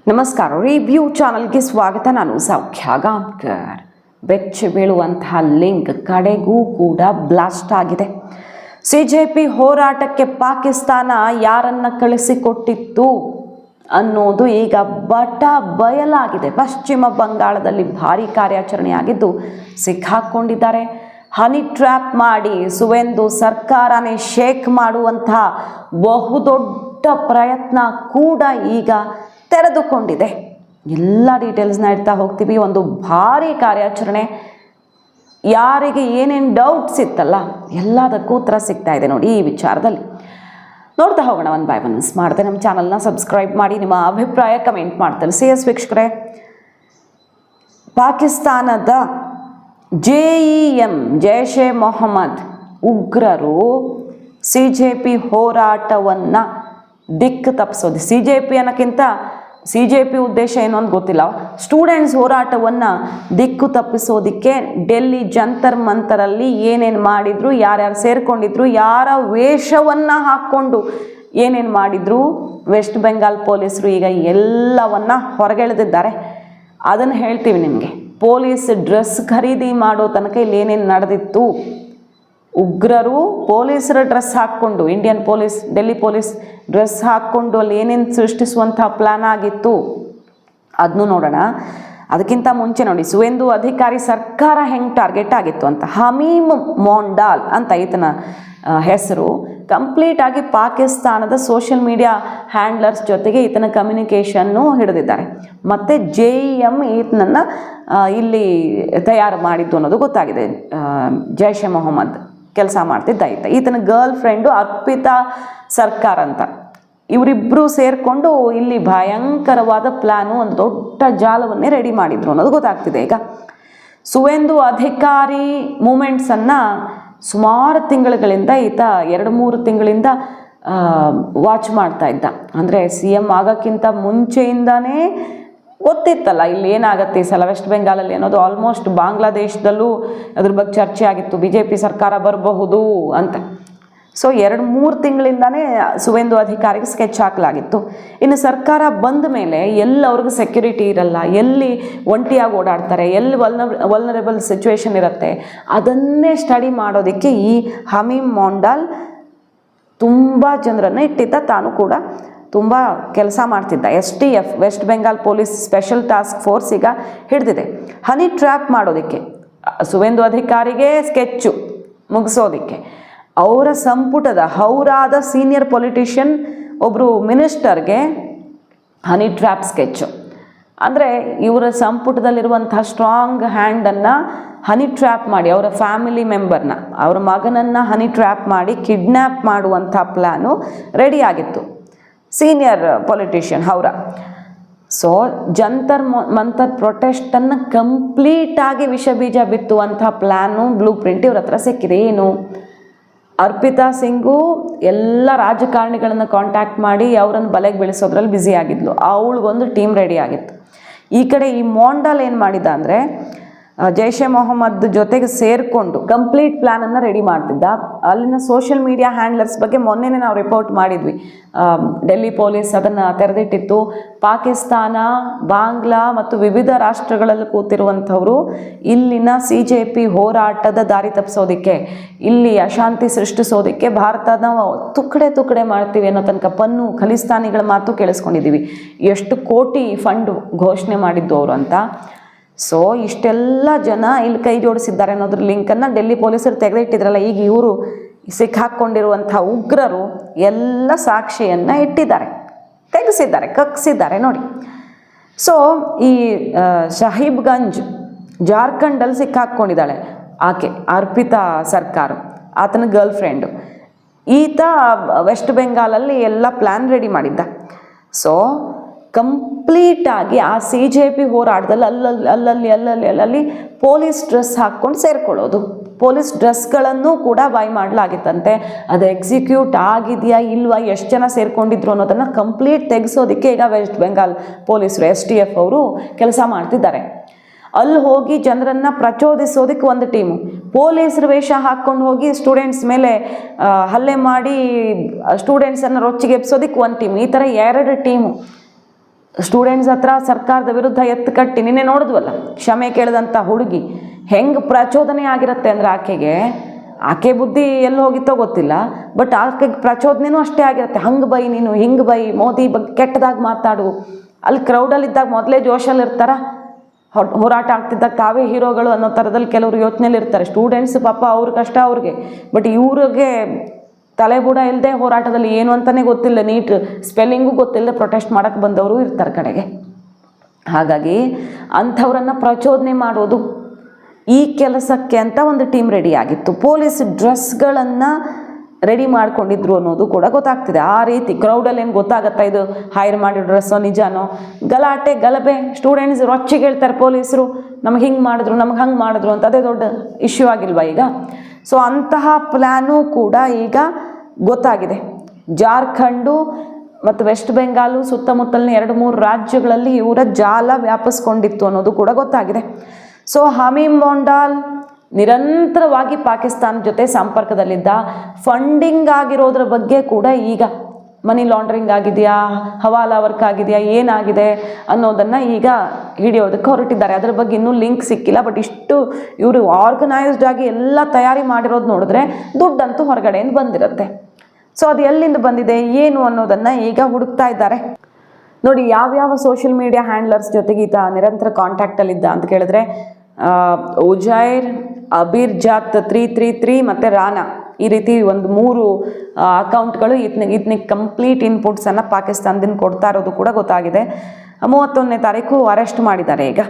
ನಮಸ್ಕಾರ. ರಿವ್ಯೂ ಚಾನಲ್ಗೆ ಸ್ವಾಗತ. ನಾನು ಸೌಖ್ಯ ಗಾಂವ್ಕರ್. ಬೆಚ್ಚಿ ಬೀಳುವಂತಹ ಲಿಂಕ್ ಕಡೆಗೂ ಕೂಡ ಬ್ಲಾಸ್ಟ್ ಆಗಿದೆ. CJP ಹೋರಾಟಕ್ಕೆ ಪಾಕಿಸ್ತಾನ ಯಾರನ್ನ ಕಳಿಸಿಕೊಟ್ಟಿತ್ತು ಅನ್ನೋದು ಈಗ ಬಯಲಾಗಿದೆ. ಪಶ್ಚಿಮ ಬಂಗಾಳದಲ್ಲಿ ಭಾರೀ ಕಾರ್ಯಾಚರಣೆ ಆಗಿದ್ದು ಸಿಕ್ಕಾಕೊಂಡಿದ್ದಾರೆ. ಹನಿ ಟ್ರ್ಯಾಪ್ ಮಾಡಿ ಸುವೇಂದು ಸರ್ಕಾರನೇ ಶೇಕ್ ಮಾಡುವಂತಹ ಬಹುದೊಡ್ಡ ಪ್ರಯತ್ನ ಕೂಡ ಈಗ ತೆರೆದುಕೊಂಡಿದೆ. ಎಲ್ಲ ಡೀಟೇಲ್ಸ್ನ ಇಡ್ತಾ ಹೋಗ್ತೀವಿ. ಒಂದು ಭಾರಿ ಕಾರ್ಯಾಚರಣೆ, ಯಾರಿಗೆ ಏನೇನು ಡೌಟ್ಸ್ ಇತ್ತಲ್ಲ ಎಲ್ಲದಕ್ಕೂ ಉತ್ತರ ಸಿಗ್ತಾ ಇದೆ ನೋಡಿ ಈ ವಿಚಾರದಲ್ಲಿ. ನೋಡ್ತಾ ಹೋಗೋಣ ಒನ್ ಬೈ ಒನ್. ಮಾಡಿದೆ ನಮ್ಮ ಚಾನಲ್ನ ಸಬ್ಸ್ಕ್ರೈಬ್ ಮಾಡಿ, ನಿಮ್ಮ ಅಭಿಪ್ರಾಯ ಕಮೆಂಟ್ ಮಾಡ್ತಾರೆ. CS ವೀಕ್ಷಕರೇ, ಪಾಕಿಸ್ತಾನದ JEM ಜೈಷ್ ಎ ಮೊಹಮ್ಮದ್ ಉಗ್ರರು CJP ಹೋರಾಟವನ್ನು ದಿಕ್ಕು ತಪ್ಪಿಸೋದು. CJP ಅನ್ನೋಕ್ಕಿಂತ CJP ಉದ್ದೇಶ ಏನು ಅಂತ ಗೊತ್ತಿಲ್ಲ. ಸ್ಟೂಡೆಂಟ್ಸ್ ಹೋರಾಟವನ್ನು ದಿಕ್ಕು ತಪ್ಪಿಸೋದಕ್ಕೆ ಡೆಲ್ಲಿ ಜಂತರ್ ಮಂತರಲ್ಲಿ ಏನೇನು ಮಾಡಿದ್ರು, ಯಾರ್ಯಾರು ಸೇರಿಕೊಂಡಿದ್ರು, ಯಾರ ವೇಷವನ್ನು ಹಾಕ್ಕೊಂಡು ಏನೇನು ಮಾಡಿದ್ರು, ವೆಸ್ಟ್ ಬೆಂಗಾಲ್ ಪೊಲೀಸರು ಈಗ ಎಲ್ಲವನ್ನು ಹೊರಗೆಳೆದಿದ್ದಾರೆ. ಅದನ್ನು ಹೇಳ್ತೀವಿ ನಿಮಗೆ. ಪೊಲೀಸ್ ಡ್ರೆಸ್ ಖರೀದಿ ಮಾಡೋ ತನಕ ಇಲ್ಲಿ ಏನೇನು ನಡೆದಿತ್ತು, ಉಗ್ರರು ಪೊಲೀಸರ ಡ್ರೆಸ್ ಹಾಕ್ಕೊಂಡು, Indian police, Delhi police dress ಹಾಕ್ಕೊಂಡು ಅಲ್ಲಿ ಏನೇನು ಸೃಷ್ಟಿಸುವಂಥ ಪ್ಲ್ಯಾನ್ ಆಗಿತ್ತು ಅದನ್ನು ನೋಡೋಣ. ಅದಕ್ಕಿಂತ ಮುಂಚೆ ನೋಡಿ, ಸುವೇಂದು ಅಧಿಕಾರಿ ಸರ್ಕಾರ ಹೆಂಗೆ ಟಾರ್ಗೆಟ್ ಆಗಿತ್ತು ಅಂತ. ಹಮೀಮ್ ಮೊಂಡಾಲ್ ಅಂತ ಈತನ ಹೆಸರು. ಕಂಪ್ಲೀಟಾಗಿ ಪಾಕಿಸ್ತಾನದ ಸೋಷಿಯಲ್ ಮೀಡಿಯಾ ಹ್ಯಾಂಡ್ಲರ್ಸ್ ಜೊತೆಗೆ ಈತನ ಕಮ್ಯುನಿಕೇಷನ್ನು ಹಿಡಿದಿದ್ದಾರೆ. ಮತ್ತು JEM ಈತನನ್ನು ಇಲ್ಲಿ ತಯಾರು ಮಾಡಿದ್ದು ಅನ್ನೋದು ಗೊತ್ತಾಗಿದೆ. ಜೈಷ್ ಎ ಮೊಹಮ್ಮದ್ ಕೆಲಸ ಮಾಡ್ತಿದ್ದ ಈತನ ಗರ್ಲ್ ಫ್ರೆಂಡು ಅರ್ಪಿತಾ ಸರ್ಕಾರ್ ಅಂತ. ಇವರಿಬ್ಬರು ಸೇರಿಕೊಂಡು ಇಲ್ಲಿ ಭಯಂಕರವಾದ ಪ್ಲ್ಯಾನು, ಒಂದು ದೊಡ್ಡ ಜಾಲವನ್ನೇ ರೆಡಿ ಮಾಡಿದ್ರು ಅನ್ನೋದು ಗೊತ್ತಾಗ್ತಿದೆ. ಈಗ ಸುವೇಂದು ಅಧಿಕಾರಿ ಮೂಮೆಂಟ್ಸನ್ನು ಸುಮಾರು ತಿಂಗಳುಗಳಿಂದ ಈತ 2-3 ತಿಂಗಳಿಂದ ವಾಚ್ ಮಾಡ್ತಾ ಇದ್ದ. ಅಂದರೆ CM ಆಗೋಕ್ಕಿಂತ ಮುಂಚೆಯಿಂದಾನೇ ಗೊತ್ತಿತ್ತಲ್ಲ ಇಲ್ಲಿ ಏನಾಗುತ್ತೆ ಈ ಸಲ ವೆಸ್ಟ್ ಬೆಂಗಾಲಲ್ಲಿ ಅನ್ನೋದು. ಆಲ್ಮೋಸ್ಟ್ ಬಾಂಗ್ಲಾದೇಶದಲ್ಲೂ ಅದ್ರ ಬಗ್ಗೆ ಚರ್ಚೆ ಆಗಿತ್ತು, BJP ಸರ್ಕಾರ ಬರಬಹುದು ಅಂತ. ಸೊ 2-3 ತಿಂಗಳಿಂದಾನೇ ಸುವೇಂದು ಅಧಿಕಾರಿಗೆ ಸ್ಕೆಚ್ ಹಾಕಲಾಗಿತ್ತು. ಇನ್ನು ಸರ್ಕಾರ ಬಂದ ಮೇಲೆ ಎಲ್ಲಿ ಅವ್ರಿಗೆ ಸೆಕ್ಯೂರಿಟಿ ಇರಲ್ಲ, ಎಲ್ಲಿ ಒಂಟಿಯಾಗಿ ಓಡಾಡ್ತಾರೆ, ಎಲ್ಲಿ ವಲ್ನರೇಬಲ್ ಸಿಚುವೇಶನ್ ಇರುತ್ತೆ, ಅದನ್ನೇ ಸ್ಟಡಿ ಮಾಡೋದಕ್ಕೆ ಈ ಹಮೀಮ್ ಮೊಂಡಾಲ್ ತುಂಬ ಜನರನ್ನು ಇಟ್ಟಿದ್ದ. ತಾನು ಕೂಡ ತುಂಬ ಕೆಲಸ ಮಾಡ್ತಿದ್ದ. STF West Bengal police special task force ಈಗ ಹಿಡಿದಿದೆ ಹನಿ ಟ್ರ್ಯಾಪ್ ಮಾಡೋದಕ್ಕೆ, ಸುವೇಂದು ಅಧಿಕಾರಿಗೆ ಸ್ಕೆಚ್ಚು ಮುಗಿಸೋದಕ್ಕೆ. ಅವರ ಸಂಪುಟದ ಹೌರಾದ ಸೀನಿಯರ್ ಪೊಲಿಟಿಷಿಯನ್ ಒಬ್ಬರು ಮಿನಿಸ್ಟರ್ಗೆ ಹನಿ ಟ್ರ್ಯಾಪ್ ಸ್ಕೆಚ್ಚು. ಅಂದರೆ ಇವರ ಸಂಪುಟದಲ್ಲಿರುವಂತಹ ಸ್ಟ್ರಾಂಗ್ ಹ್ಯಾಂಡನ್ನು ಹನಿ ಟ್ರ್ಯಾಪ್ ಮಾಡಿ, ಅವರ ಫ್ಯಾಮಿಲಿ ಮೆಂಬರ್ನ, ಅವರ ಮಗನನ್ನು ಹನಿ ಟ್ರ್ಯಾಪ್ ಮಾಡಿ ಕಿಡ್ನ್ಯಾಪ್ ಮಾಡುವಂಥ ಪ್ಲ್ಯಾನು ರೆಡಿ ಆಗಿತ್ತು ಸೀನಿಯರ್ ಪೊಲಿಟಿಷಿಯನ್ ಹೌರಾ. ಸೊ ಜಂತರ್ ಮಂತರ್ ಪ್ರೊಟೆಸ್ಟನ್ನು ಕಂಪ್ಲೀಟಾಗಿ ವಿಷಬೀಜ ಬಿತ್ತುವಂಥ ಪ್ಲ್ಯಾನು, ಬ್ಲೂ ಪ್ರಿಂಟ್ ಇವ್ರ ಹತ್ರ ಸಿಕ್ಕಿದೆ. ಏನು, ಅರ್ಪಿತಾ ಸಿಂಗು ಎಲ್ಲ ರಾಜಕಾರಣಿಗಳನ್ನು ಕಾಂಟ್ಯಾಕ್ಟ್ ಮಾಡಿ ಅವರನ್ನು ಬಲೆಗೆ ಬೀಳಿಸೋದ್ರಲ್ಲಿ ಬ್ಯುಸಿ ಆಗಿದ್ಲು. ಅವಳಿಗೊಂದು ಟೀಮ್ ರೆಡಿ ಆಗಿತ್ತು. ಈ ಕಡೆ ಈ ಮೊಂಡಾಲ್ ಏನು ಮಾಡಿದ ಅಂದರೆ ಜೈಷ್ ಎ ಮೊಹಮ್ಮದ್ ಜೊತೆಗೆ ಸೇರಿಕೊಂಡು ಕಂಪ್ಲೀಟ್ ಪ್ಲ್ಯಾನನ್ನು ರೆಡಿ ಮಾಡ್ತಿದ್ದ. ಅಲ್ಲಿನ ಸೋಷಿಯಲ್ ಮೀಡಿಯಾ ಹ್ಯಾಂಡ್ಲರ್ಸ್ ಬಗ್ಗೆ ಮೊನ್ನೆನೇ ನಾವು ರಿಪೋರ್ಟ್ ಮಾಡಿದ್ವಿ. ಡೆಲ್ಲಿ ಪೊಲೀಸ್ ಅದನ್ನು ತೆರೆದಿಟ್ಟಿತ್ತು. ಪಾಕಿಸ್ತಾನ, ಬಾಂಗ್ಲಾ ಮತ್ತು ವಿವಿಧ ರಾಷ್ಟ್ರಗಳಲ್ಲಿ ಕೂತಿರುವಂಥವರು ಇಲ್ಲಿನ CJP ಹೋರಾಟದ ದಾರಿ ತಪ್ಪಿಸೋದಕ್ಕೆ, ಇಲ್ಲಿ ಅಶಾಂತಿ ಸೃಷ್ಟಿಸೋದಕ್ಕೆ ಭಾರತನ ತುಕಡೆ ಮಾಡ್ತೀವಿ ಅನ್ನೋ ತನಕ ಪನ್ನು ಖಲಿಸ್ತಾನಿಗಳ ಮಾತು ಕೇಳಿಸ್ಕೊಂಡಿದ್ದೀವಿ. ಎಷ್ಟು ಕೋಟಿ ಫಂಡ್ ಘೋಷಣೆ ಮಾಡಿದ್ದು ಅವರು ಅಂತ. ಸೊ ಇಷ್ಟೆಲ್ಲ ಜನ ಇಲ್ಲಿ ಕೈ ಜೋಡಿಸಿದ್ದಾರೆ ಅನ್ನೋದ್ರ ಲಿಂಕನ್ನು ಡೆಲ್ಲಿ ಪೊಲೀಸರು ತೆಗೆದಿಟ್ಟಿದ್ರಲ್ಲ. ಈಗ ಇವರು ಸಿಕ್ಕಾಕ್ಕೊಂಡಿರುವಂಥ ಉಗ್ರರು ಎಲ್ಲ ಸಾಕ್ಷಿಯನ್ನು ಇಟ್ಟಿದ್ದಾರೆ, ತೆಗೆಸಿದ್ದಾರೆ, ಕಕ್ಸಿದ್ದಾರೆ ನೋಡಿ. ಸೊ ಈ ಸಾಹಿಬ್ಗಂಜ್ ಜಾರ್ಖಂಡಲ್ಲಿ ಸಿಕ್ಕಾಕ್ಕೊಂಡಿದ್ದಾಳೆ ಆಕೆ, ಅರ್ಪಿತಾ ಸರ್ಕಾರ್, ಆತನ ಗರ್ಲ್ ಫ್ರೆಂಡು. ಈತ ವೆಸ್ಟ್ ಬೆಂಗಾಲಲ್ಲಿ ಎಲ್ಲ ಪ್ಲ್ಯಾನ್ ರೆಡಿ ಮಾಡಿದ್ದ. ಸೊ ಕಂಪ್ಲೀಟಾಗಿ ಆ CJP ಹೋರಾಟದಲ್ಲಿ ಅಲ್ಲಲ್ಲಿ ಪೊಲೀಸ್ ಡ್ರೆಸ್ ಹಾಕ್ಕೊಂಡು ಸೇರಿಕೊಳ್ಳೋದು, ಪೊಲೀಸ್ ಡ್ರೆಸ್ಗಳನ್ನು ಕೂಡ ಬೈ ಮಾಡಲಾಗಿತ್ತಂತೆ. ಅದು ಎಕ್ಸಿಕ್ಯೂಟ್ ಆಗಿದೆಯಾ ಇಲ್ವಾ, ಎಷ್ಟು ಜನ ಸೇರಿಕೊಂಡಿದ್ರು ಅನ್ನೋದನ್ನು ಕಂಪ್ಲೀಟ್ ತೆಗೆಸೋದಕ್ಕೆ ಈಗ ವೆಸ್ಟ್ ಬೆಂಗಾಲ್ ಪೊಲೀಸರು STF ಅವರು ಕೆಲಸ ಮಾಡ್ತಿದ್ದಾರೆ. ಅಲ್ಲಿ ಹೋಗಿ ಜನರನ್ನು ಪ್ರಚೋದಿಸೋದಕ್ಕೆ ಒಂದು ಟೀಮು, ಪೊಲೀಸರು ವೇಷ ಹಾಕ್ಕೊಂಡು ಹೋಗಿ ಸ್ಟೂಡೆಂಟ್ಸ್ ಮೇಲೆ ಹಲ್ಲೆ ಮಾಡಿ ಸ್ಟೂಡೆಂಟ್ಸನ್ನು ರೊಚ್ಚಿಗೆಬ್ಸೋದಕ್ಕೆ ಒಂದು ಟೀಮು. ಈ ಥರ 2 ಟೀಮು ಸ್ಟೂಡೆಂಟ್ಸ್ ಹತ್ರ ಸರ್ಕಾರದ ವಿರುದ್ಧ ಎತ್ತು ಕಟ್ಟಿ ನಿನ್ನೆ ನೋಡಿದ್ವಲ್ಲ, ಕ್ಷಮೆ ಕೇಳಿದಂಥ ಹುಡುಗಿ ಹೆಂಗೆ ಪ್ರಚೋದನೆ ಆಗಿರುತ್ತೆ ಅಂದರೆ ಆಕೆ ಬುದ್ಧಿ ಎಲ್ಲಿ ಹೋಗಿತ್ತೋ ಗೊತ್ತಿಲ್ಲ, ಬಟ್ ಆಕೆಗೆ ಪ್ರಚೋದನೆಯೂ ಅಷ್ಟೇ ಆಗಿರುತ್ತೆ. ಹಂಗೆ ಬೈ ನೀನು, ಹಿಂಗೆ ಬೈ, ಮೋದಿ ಬಗ್ಗೆ ಕೆಟ್ಟದಾಗಿ ಮಾತಾಡು. ಅಲ್ಲಿ ಕ್ರೌಡಲ್ಲಿದ್ದಾಗ ಮೊದಲೇ ಜೋಶಲ್ಲಿ ಇರ್ತಾರ, ಹೋರಾಟ ಆಗ್ತಿದ್ದಾಗ ತಾವೇ ಹೀರೋಗಳು ಅನ್ನೋ ಥರದಲ್ಲಿ ಕೆಲವರು ಯೋಚನೆಯಲ್ಲಿ ಇರ್ತಾರೆ. ಸ್ಟೂಡೆಂಟ್ಸ್ ಪಾಪ ಅವ್ರ ಕಷ್ಟ ಅವ್ರಿಗೆ, ಬಟ್ ಇವ್ರಿಗೆ ತಲೆಬುಡ ಇಲ್ಲದೆ ಹೋರಾಟದಲ್ಲಿ ಏನು ಅಂತಲೇ ಗೊತ್ತಿಲ್ಲ, ನೀಟ್ ಸ್ಪೆಲ್ಲಿಂಗು ಗೊತ್ತಿಲ್ಲದೆ ಪ್ರೊಟೆಸ್ಟ್ ಮಾಡೋಕ್ಕೆ ಬಂದವರು ಇರ್ತಾರೆ ಕಡೆಗೆ. ಹಾಗಾಗಿ ಅಂಥವ್ರನ್ನು ಪ್ರಚೋದನೆ ಮಾಡೋದು ಈ ಕೆಲಸಕ್ಕೆ ಅಂತ ಒಂದು ಟೀಮ್ ರೆಡಿ ಆಗಿತ್ತು. ಪೊಲೀಸ್ ಡ್ರೆಸ್ಗಳನ್ನು ರೆಡಿ ಮಾಡ್ಕೊಂಡಿದ್ರು ಅನ್ನೋದು ಕೂಡ ಗೊತ್ತಾಗ್ತಿದೆ. ಆ ರೀತಿ ಕ್ರೌಡಲ್ಲಿ ಏನು ಗೊತ್ತಾಗತ್ತಾ ಇದು ಹೈರ್ ಮಾಡಿರೋ ಡ್ರೆಸ್ಸೋ ನಿಜಾನೋ? ಗಲಾಟೆ ಗಲಭೆ, ಸ್ಟೂಡೆಂಟ್ಸ್ ರೊಚ್ಚಿಗೆ ಹೇಳ್ತಾರೆ ಪೊಲೀಸರು, ನಮ್ಗೆ ಹಿಂಗೆ ಮಾಡಿದ್ರು, ನಮ್ಗೆ ಹಂಗೆ ಮಾಡಿದ್ರು ಅಂತ. ಅದೇ ದೊಡ್ಡ ಇಶ್ಯೂ ಆಗಿಲ್ವಾ ಈಗ? ಸೊ ಅಂತಹ ಪ್ಲ್ಯಾನು ಕೂಡ ಈಗ ಗೊತ್ತಾಗಿದೆ. ಜಾರ್ಖಂಡು ಮತ್ತು ವೆಸ್ಟ್ ಬೆಂಗಾಲು ಸುತ್ತಮುತ್ತಲಿನ 2-3 ರಾಜ್ಯಗಳಲ್ಲಿ ಇವರ ಜಾಲ ವ್ಯಾಪಿಸ್ಕೊಂಡಿತ್ತು ಅನ್ನೋದು ಕೂಡ ಗೊತ್ತಾಗಿದೆ. ಸೊ ಹಮೀಮ್ ಮೊಂಡಾಲ್ ನಿರಂತರವಾಗಿ ಪಾಕಿಸ್ತಾನ ಜೊತೆ ಸಂಪರ್ಕದಲ್ಲಿದ್ದ. ಫಂಡಿಂಗ್ ಆಗಿರೋದ್ರ ಬಗ್ಗೆ ಕೂಡ ಈಗ ಮನಿ ಲಾಂಡ್ರಿಂಗ್ ಆಗಿದೆಯಾ, ಹವಾಲಾ ವರ್ಕ್ ಆಗಿದೆಯಾ, ಏನಾಗಿದೆ ಅನ್ನೋದನ್ನು ಈಗ ಹಿಡಿಯೋದಕ್ಕೆ ಹೊರಟಿದ್ದಾರೆ. ಅದ್ರ ಬಗ್ಗೆ ಇನ್ನೂ ಲಿಂಕ್ ಸಿಕ್ಕಿಲ್ಲ, ಬಟ್ ಇಷ್ಟು ಇವರು ಆರ್ಗನೈಸ್ಡ್ ಆಗಿ ಎಲ್ಲ ತಯಾರಿ ಮಾಡಿರೋದು ನೋಡಿದ್ರೆ ದುಡ್ಡಂತೂ ಹೊರಗಡೆಯಿಂದ ಬಂದಿರುತ್ತೆ. ಸೊ ಅದು ಎಲ್ಲಿಂದ ಬಂದಿದೆ ಏನು ಅನ್ನೋದನ್ನು ಈಗ ಹುಡುಕ್ತಾ ಇದ್ದಾರೆ. ನೋಡಿ, ಯಾವ್ಯಾವ ಸೋಷಿಯಲ್ ಮೀಡಿಯಾ ಹ್ಯಾಂಡ್ಲರ್ಸ್ ಜೊತೆಗೆ ಈತ ನಿರಂತರ ಕಾಂಟ್ಯಾಕ್ಟಲ್ಲಿದ್ದ ಅಂತ ಕೇಳಿದ್ರೆ, ಉಜೈರ್, ಅಬಿರ್ಜಾತ್ 333 ಮತ್ತು ರಾನಾ, ಈ ರೀತಿ ಒಂದು 3 ಅಕೌಂಟ್ಗಳು ಈತನಿಗೆ ಕಂಪ್ಲೀಟ್ ಇನ್ಪುಟ್ಸನ್ನು ಪಾಕಿಸ್ತಾನದಿಂದ ಕೊಡ್ತಾ ಇರೋದು ಕೂಡ ಗೊತ್ತಾಗಿದೆ. 31ನೇ ತಾರೀಕು ಅರೆಸ್ಟ್ ಮಾಡಿದ್ದಾರೆ. ಈಗ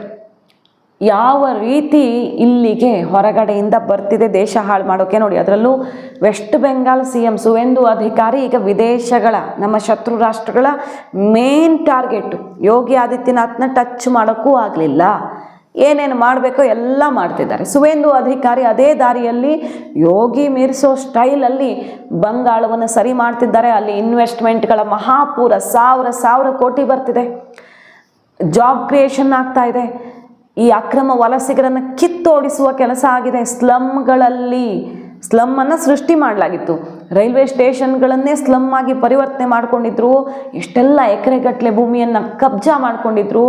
ಯಾವ ರೀತಿ ಇಲ್ಲಿಗೆ ಹೊರಗಡೆಯಿಂದ ಬರ್ತಿದೆ ದೇಶ ಹಾಳು ಮಾಡೋಕ್ಕೆ ನೋಡಿ. ಅದರಲ್ಲೂ ವೆಸ್ಟ್ ಬೆಂಗಾಲ್ CM ಸುವೇಂದು ಅಧಿಕಾರಿ ಈಗ ವಿದೇಶಗಳ, ನಮ್ಮ ಶತ್ರು ರಾಷ್ಟ್ರಗಳ ಮೇನ್ ಟಾರ್ಗೆಟು. ಯೋಗಿ ಆದಿತ್ಯನಾಥ್ನ ಟಚ್ ಮಾಡೋಕ್ಕೂ ಆಗಲಿಲ್ಲ. ಏನೇನು ಮಾಡಬೇಕೋ ಎಲ್ಲ ಮಾಡ್ತಿದ್ದಾರೆ. ಸುವೇಂದು ಅಧಿಕಾರಿ ಅದೇ ದಾರಿಯಲ್ಲಿ ಯೋಗಿ ಮೀರಿಸೋ ಸ್ಟೈಲಲ್ಲಿ ಬಂಗಾಳವನ್ನು ಸರಿ ಮಾಡ್ತಿದ್ದಾರೆ. ಅಲ್ಲಿ ಇನ್ವೆಸ್ಟ್ಮೆಂಟ್ಗಳ ಮಹಾಪೂರ, 1000 ಕೋಟಿ ಬರ್ತಿದೆ. ಜಾಬ್ ಕ್ರಿಯೇಷನ್ ಆಗ್ತಾ ಇದೆ. ಈ ಅಕ್ರಮ ವಲಸಿಗರನ್ನು ಕಿತ್ತೋಡಿಸುವ ಕೆಲಸ ಆಗಿದೆ. ಸ್ಲಮ್ಮನ್ನು ಸೃಷ್ಟಿ ಮಾಡಲಾಗಿತ್ತು. ರೈಲ್ವೆ ಸ್ಟೇಷನ್ಗಳನ್ನೇ ಸ್ಲಮ್ ಆಗಿ ಪರಿವರ್ತನೆ ಮಾಡ್ಕೊಂಡಿದ್ರು. ಎಷ್ಟೆಲ್ಲ ಎಕರೆಗಟ್ಟಲೆ ಭೂಮಿಯನ್ನು ಕಬ್ಜಾ ಮಾಡ್ಕೊಂಡಿದ್ರು.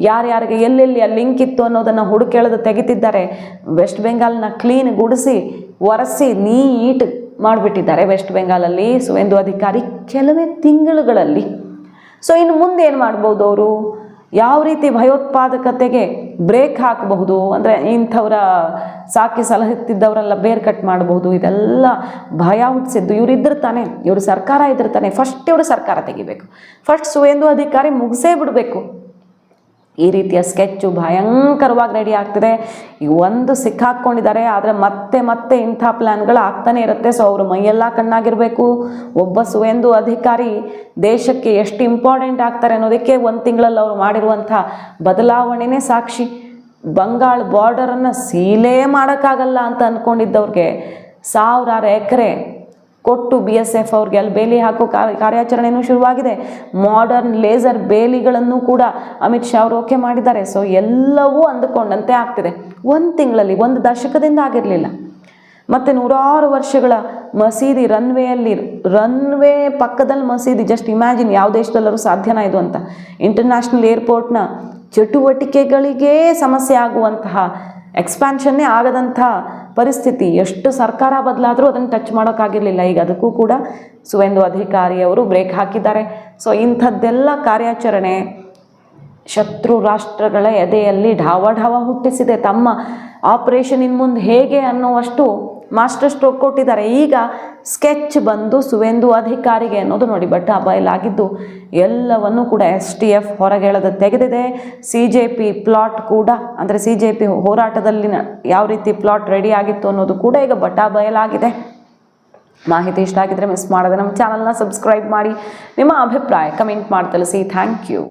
ಯಾರ್ಯಾರಿಗೆ ಎಲ್ಲೆಲ್ಲಿ ಆ ಲಿಂಕ್ ಇತ್ತು ಅನ್ನೋದನ್ನು ಹುಡುಕೆಳೆದು ತೆಗಿತಿದ್ದಾರೆ. ವೆಸ್ಟ್ ಬೆಂಗಾಲ್ನ ಕ್ಲೀನ್ ಗುಡಿಸಿ ಒರೆಸಿ ನೀಟ್ ಮಾಡಿಬಿಟ್ಟಿದ್ದಾರೆ ವೆಸ್ಟ್ ಬೆಂಗಾಲಲ್ಲಿ ಸುವೇಂದು ಅಧಿಕಾರಿ ಕೆಲವೇ ತಿಂಗಳುಗಳಲ್ಲಿ. ಸೊ ಇನ್ನು ಮುಂದೆ ಏನು ಮಾಡ್ಬೋದು ಅವರು? ಯಾವ ರೀತಿ ಭಯೋತ್ಪಾದಕತೆಗೆ ಬ್ರೇಕ್ ಹಾಕಬಹುದು, ಅಂದರೆ ಇಂಥವರ ಸಾಕಿ ಸಲಹುತ್ತಿದ್ದವರೆಲ್ಲ ಬೇರ್ ಕಟ್ ಮಾಡಬಹುದು, ಇದೆಲ್ಲ ಭಯ ಹುಟ್ಟಿಸಿದ್ದು ಇವರಿದ್ರೆ ತಾನೆ. ಇವರು ಸರ್ಕಾರ ಇದ್ರೆ ತಾನೆ. ಫಸ್ಟ್ ಇವರು ಸರ್ಕಾರ ತೆಗಿಬೇಕು. ಫಸ್ಟ್ ಸುವೇಂದು ಅಧಿಕಾರಿ ಮುಗಿಸೇ ಬಿಡಬೇಕು. ಈ ರೀತಿಯ ಸ್ಕೆಚ್ಚು ಭಯಂಕರವಾಗಿ ರೆಡಿ ಆಗ್ತಿದೆ. ಈಗ ಒಂದು ಸಿಕ್ಕಾಕ್ಕೊಂಡಿದ್ದಾರೆ, ಆದರೆ ಮತ್ತೆ ಇಂಥ ಪ್ಲ್ಯಾನ್ಗಳು ಆಗ್ತಾನೆ ಇರುತ್ತೆ. ಸೊ ಅವರು ಮೈಯೆಲ್ಲ ಕಣ್ಣಾಗಿರಬೇಕು. ಒಬ್ಬ ಸುವೇಂದು ಅಧಿಕಾರಿ ದೇಶಕ್ಕೆ ಎಷ್ಟು ಇಂಪಾರ್ಟೆಂಟ್ ಆಗ್ತಾರೆ ಅನ್ನೋದಕ್ಕೆ 1 ತಿಂಗಳಲ್ಲಿ ಅವರು ಮಾಡಿರುವಂಥ ಬದಲಾವಣೆನೇ ಸಾಕ್ಷಿ. ಬಂಗಾಳ ಬಾರ್ಡರನ್ನು ಸೀಲೇ ಮಾಡೋಕ್ಕಾಗಲ್ಲ ಅಂತ ಅಂದ್ಕೊಂಡಿದ್ದವ್ರಿಗೆ 1000 ಎಕರೆ ಕೊಟ್ಟು BSF ಅವ್ರಿಗೆ ಅಲ್ಲಿ ಬೇಲಿ ಹಾಕೋ ಕಾರ್ಯಾಚರಣೆಯೂ ಶುರುವಾಗಿದೆ. ಮಾಡರ್ನ್ ಲೇಸರ್ ಬೇಲಿಗಳನ್ನು ಕೂಡ ಅಮಿತ್ ಶಾ ಅವರು ಓಕೆ ಮಾಡಿದ್ದಾರೆ. ಸೊ ಎಲ್ಲವೂ ಅಂದುಕೊಂಡಂತೆ ಆಗ್ತಿದೆ. 1 ತಿಂಗಳಲ್ಲಿ, 1 ದಶಕದಿಂದ ಆಗಿರಲಿಲ್ಲ. ಮತ್ತು 100 ವರ್ಷಗಳ ಮಸೀದಿ ರನ್ವೇ ಪಕ್ಕದಲ್ಲಿ ಮಸೀದಿ. ಜಸ್ಟ್ ಇಮ್ಯಾಜಿನ್, ಯಾವ ದೇಶದಲ್ಲರೂ ಸಾಧ್ಯನಾ ಇದು ಅಂತ. ಇಂಟರ್ನ್ಯಾಷನಲ್ ಏರ್ಪೋರ್ಟ್ನ ಚಟುವಟಿಕೆಗಳಿಗೇ ಸಮಸ್ಯೆ ಆಗುವಂತಹ, ಎಕ್ಸ್ಪ್ಯಾನ್ಷನ್ನೇ ಆಗದಂಥ ಪರಿಸ್ಥಿತಿ. ಎಷ್ಟು ಸರ್ಕಾರ ಬದಲಾದರೂ ಅದನ್ನು ಟಚ್ ಮಾಡೋಕ್ಕಾಗಿರಲಿಲ್ಲ. ಈಗ ಅದಕ್ಕೂ ಕೂಡ ಸುವೇಂದು ಅಧಿಕಾರಿಯವರು ಬ್ರೇಕ್ ಹಾಕಿದ್ದಾರೆ. ಸೊ ಇಂಥದ್ದೆಲ್ಲ ಕಾರ್ಯಾಚರಣೆ ಶತ್ರು ರಾಷ್ಟ್ರಗಳ ಎದೆಯಲ್ಲಿ ಢಾವ ಹುಟ್ಟಿಸಿದೆ. ತಮ್ಮ ಆಪರೇಷನ್ ಇನ್ನು ಮುಂದೆ ಹೇಗೆ ಅನ್ನೋವಷ್ಟು ಮಾಸ್ಟರ್ ಸ್ಟ್ರೋಕ್ ಕೊಟ್ಟಿದ್ದಾರೆ. ಈಗ ಸ್ಕೆಚ್ ಬಂದು ಸುವೇಂದು ಅಧಿಕಾರಿಗೆ ಅನ್ನೋದು ನೋಡಿ ಬಟ್ ಬಯಲಾಗಿದ್ದು ಎಲ್ಲವನ್ನೂ ಕೂಡ STF ಹೊರಗೆಳೆದು ತೆಗೆದಿದೆ. CJP ಪ್ಲಾಟ್ ಕೂಡ, ಅಂದರೆ CJP ಹೋರಾಟದಲ್ಲಿನ ಯಾವ ರೀತಿ ಪ್ಲಾಟ್ ರೆಡಿ ಆಗಿತ್ತು ಅನ್ನೋದು ಕೂಡ ಈಗ ಬಯಲಾಗಿದೆ. ಮಾಹಿತಿ ಇಷ್ಟ ಆಗಿದ್ರೆ ಮಿಸ್ ಮಾಡದೆ ನಮ್ಮ ಚಾನಲ್ನ ಸಬ್ಸ್ಕ್ರೈಬ್ ಮಾಡಿ. ನಿಮ್ಮ ಅಭಿಪ್ರಾಯ ಕಮೆಂಟ್ ಮಾಡಿ ತಿಳಿಸಿ. Thank you.